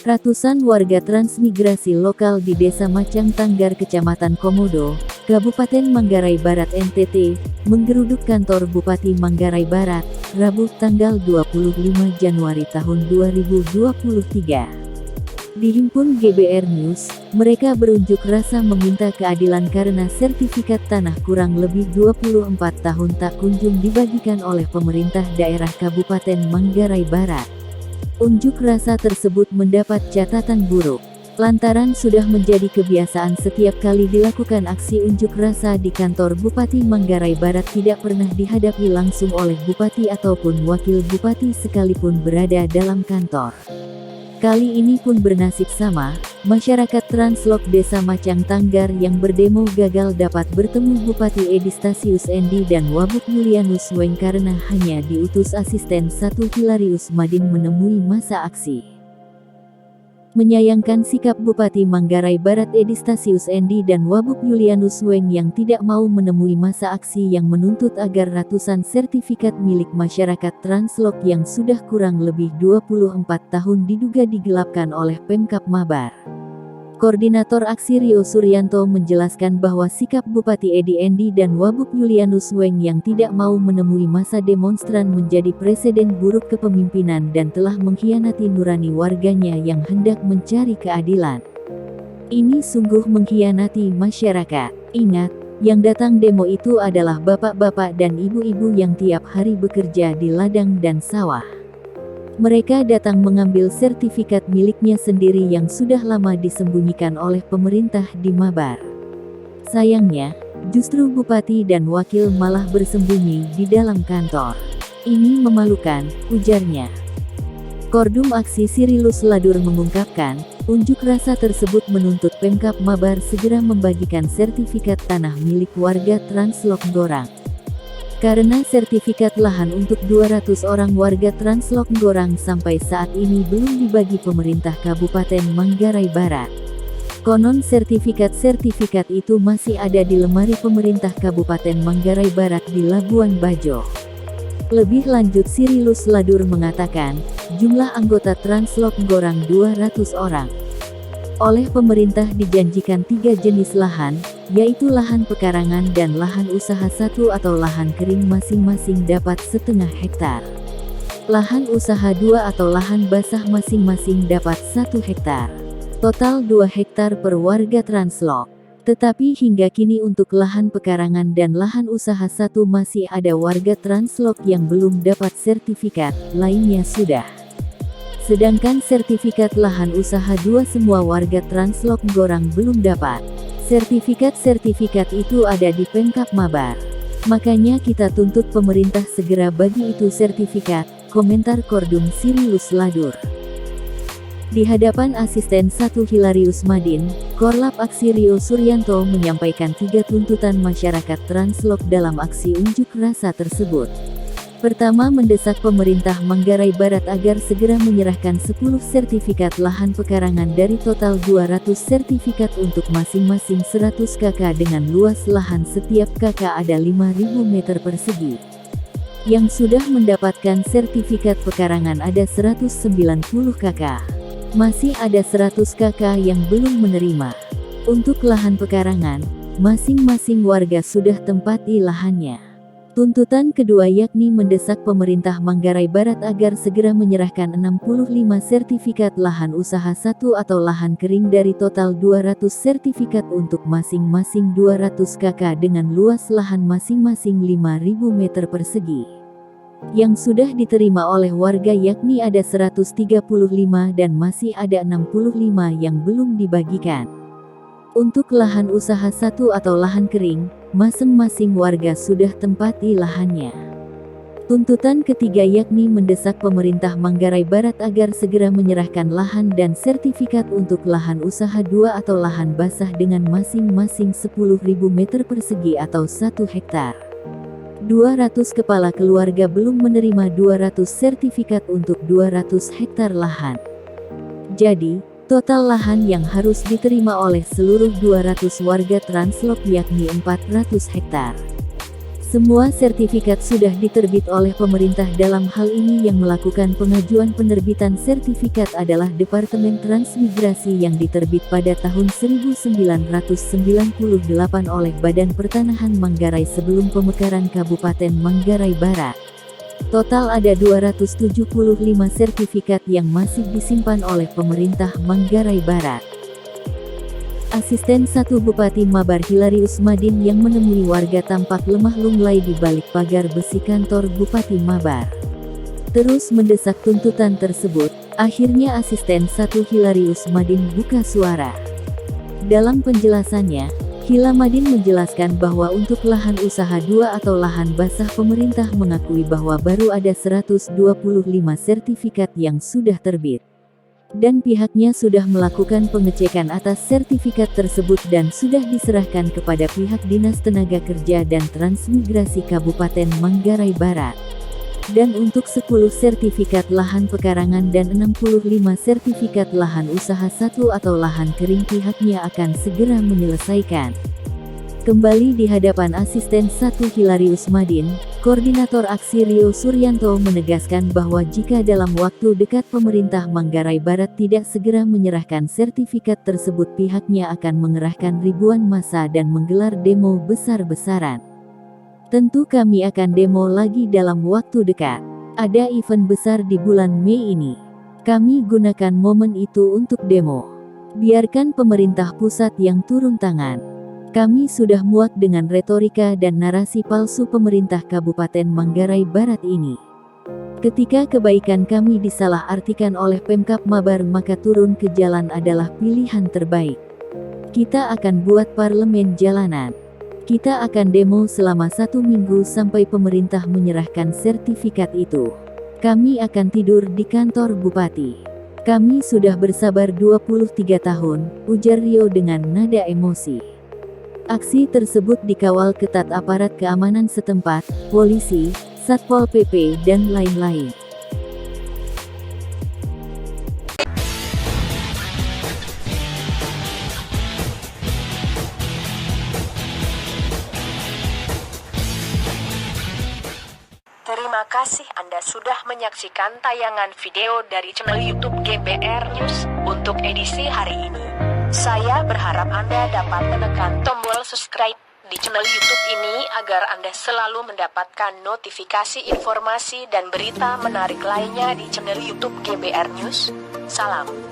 Ratusan warga transmigrasi lokal di Desa Macang Tanggar Kecamatan Komodo, Kabupaten Manggarai Barat NTT, menggeruduk kantor Bupati Manggarai Barat, Rabu tanggal 25 Januari tahun 2023. Dihimpun GBR News, mereka berunjuk rasa meminta keadilan karena sertifikat tanah kurang lebih 24 tahun tak kunjung dibagikan oleh pemerintah daerah Kabupaten Manggarai Barat. Unjuk rasa tersebut mendapat catatan buruk, lantaran sudah menjadi kebiasaan setiap kali dilakukan aksi unjuk rasa di kantor Bupati Manggarai Barat tidak pernah dihadapi langsung oleh Bupati ataupun Wakil Bupati sekalipun berada dalam kantor. Kali ini pun bernasib sama, masyarakat Translok Desa Macang Tanggar yang berdemo gagal dapat bertemu Bupati Edistasius Endi dan Wabuk Julianus Weng karena hanya diutus asisten 1 Hilarius Madin menemui masa aksi. Menyayangkan sikap Bupati Manggarai Barat Edistasius Endi dan Wabuk Julianus Weng yang tidak mau menemui masa aksi yang menuntut agar ratusan sertifikat milik masyarakat Translok yang sudah kurang lebih 24 tahun diduga digelapkan oleh Pemkab Mabar. Koordinator aksi Rio Suryanto menjelaskan bahwa sikap Bupati Edi Endi dan Wabuk Julianus Weng yang tidak mau menemui masa demonstran menjadi presiden buruk kepemimpinan dan telah mengkhianati nurani warganya yang hendak mencari keadilan. Ini sungguh mengkhianati masyarakat. Ingat, yang datang demo itu adalah bapak-bapak dan ibu-ibu yang tiap hari bekerja di ladang dan sawah. Mereka datang mengambil sertifikat miliknya sendiri yang sudah lama disembunyikan oleh pemerintah di Mabar. Sayangnya, justru bupati dan wakil malah bersembunyi di dalam kantor. Ini memalukan, ujarnya. Kordum Aksi Sirilus Ladur mengungkapkan, unjuk rasa tersebut menuntut Pemkab Mabar segera membagikan sertifikat tanah milik warga Translok Gorang. Karena sertifikat lahan untuk 200 orang warga Translok Gorang sampai saat ini belum dibagi pemerintah Kabupaten Manggarai Barat. Konon sertifikat itu masih ada di lemari pemerintah Kabupaten Manggarai Barat di Labuan Bajo. Lebih lanjut Sirilus Ladur mengatakan, jumlah anggota Translok Gorang 200 orang. Oleh pemerintah dijanjikan 3 jenis lahan, yaitu lahan pekarangan dan lahan usaha 1 atau lahan kering masing-masing dapat 0,5 hektar. Lahan usaha 2 atau lahan basah masing-masing dapat 1 hektar. Total 2 hektar per warga Translok. Tetapi hingga kini untuk lahan pekarangan dan lahan usaha 1 masih ada warga Translok yang belum dapat sertifikat, lainnya sudah. Sedangkan sertifikat lahan usaha 2 semua warga Translok Gorang belum dapat. Sertifikat itu ada di Pemkab Mabar. Makanya kita tuntut pemerintah segera bagi itu sertifikat, komentar Kordum Sirilus Ladur. Di hadapan asisten 1 Hilarius Madin, Korlap Aksi Rio Suryanto menyampaikan 3 tuntutan masyarakat Translok dalam aksi unjuk rasa tersebut. Pertama, mendesak pemerintah Manggarai Barat agar segera menyerahkan 10 sertifikat lahan pekarangan dari total 200 sertifikat untuk masing-masing 100 kk dengan luas lahan setiap kk ada 5.000 meter persegi. Yang sudah mendapatkan sertifikat pekarangan ada 190 kk. Masih ada 100 kk yang belum menerima. Untuk lahan pekarangan, masing-masing warga sudah tempati lahannya. Tuntutan kedua yakni mendesak pemerintah Manggarai Barat agar segera menyerahkan 65 sertifikat lahan usaha 1 atau lahan kering dari total 200 sertifikat untuk masing-masing 200 kk dengan luas lahan masing-masing 5.000 meter persegi. Yang sudah diterima oleh warga yakni ada 135 dan masih ada 65 yang belum dibagikan. Untuk lahan usaha 1 atau lahan kering, masing-masing warga sudah tempati lahannya. Tuntutan ketiga yakni mendesak pemerintah Manggarai Barat agar segera menyerahkan lahan dan sertifikat untuk lahan usaha 2 atau lahan basah dengan masing-masing 10.000 meter persegi atau 1 hektar. 200 kepala keluarga belum menerima 200 sertifikat untuk 200 hektar lahan. Jadi, total lahan yang harus diterima oleh seluruh 200 warga Translok yakni 400 hektar. Semua sertifikat sudah diterbit oleh pemerintah. Dalam hal ini yang melakukan pengajuan penerbitan sertifikat adalah Departemen Transmigrasi yang diterbit pada tahun 1998 oleh Badan Pertanahan Manggarai sebelum pemekaran Kabupaten Manggarai Barat. Total ada 275 sertifikat yang masih disimpan oleh pemerintah Manggarai Barat. Asisten 1 Bupati Mabar Hilary Usmadin yang menemui warga tampak lemah lunglai di balik pagar besi kantor Bupati Mabar. Terus mendesak tuntutan tersebut, akhirnya Asisten 1 Hilary Usmadin buka suara. Dalam penjelasannya, Hilamadin menjelaskan bahwa untuk lahan usaha 2 atau lahan basah pemerintah mengakui bahwa baru ada 125 sertifikat yang sudah terbit. Dan pihaknya sudah melakukan pengecekan atas sertifikat tersebut dan sudah diserahkan kepada pihak Dinas Tenaga Kerja dan Transmigrasi Kabupaten Manggarai Barat. Dan untuk 10 sertifikat lahan pekarangan dan 65 sertifikat lahan usaha 1 atau lahan kering pihaknya akan segera menyelesaikan. Kembali di hadapan Asisten 1 Hilary Usmadin, Koordinator Aksi Rio Suryanto menegaskan bahwa jika dalam waktu dekat pemerintah Manggarai Barat tidak segera menyerahkan sertifikat tersebut pihaknya akan mengerahkan ribuan massa dan menggelar demo besar-besaran. Tentu kami akan demo lagi dalam waktu dekat. Ada event besar di bulan Mei ini. Kami gunakan momen itu untuk demo. Biarkan pemerintah pusat yang turun tangan. Kami sudah muak dengan retorika dan narasi palsu pemerintah Kabupaten Manggarai Barat ini. Ketika kebaikan kami disalahartikan oleh Pemkab Mabar maka turun ke jalan adalah pilihan terbaik. Kita akan buat parlemen jalanan. Kita akan demo selama 1 minggu sampai pemerintah menyerahkan sertifikat itu. Kami akan tidur di kantor Bupati. Kami sudah bersabar 23 tahun, ujar Rio dengan nada emosi. Aksi tersebut dikawal ketat aparat keamanan setempat, polisi, Satpol PP, dan lain-lain. Terima kasih Anda sudah menyaksikan tayangan video dari channel YouTube GBR News untuk edisi hari ini. Saya berharap Anda dapat menekan tombol subscribe di channel YouTube ini agar Anda selalu mendapatkan notifikasi informasi dan berita menarik lainnya di channel YouTube GBR News. Salam.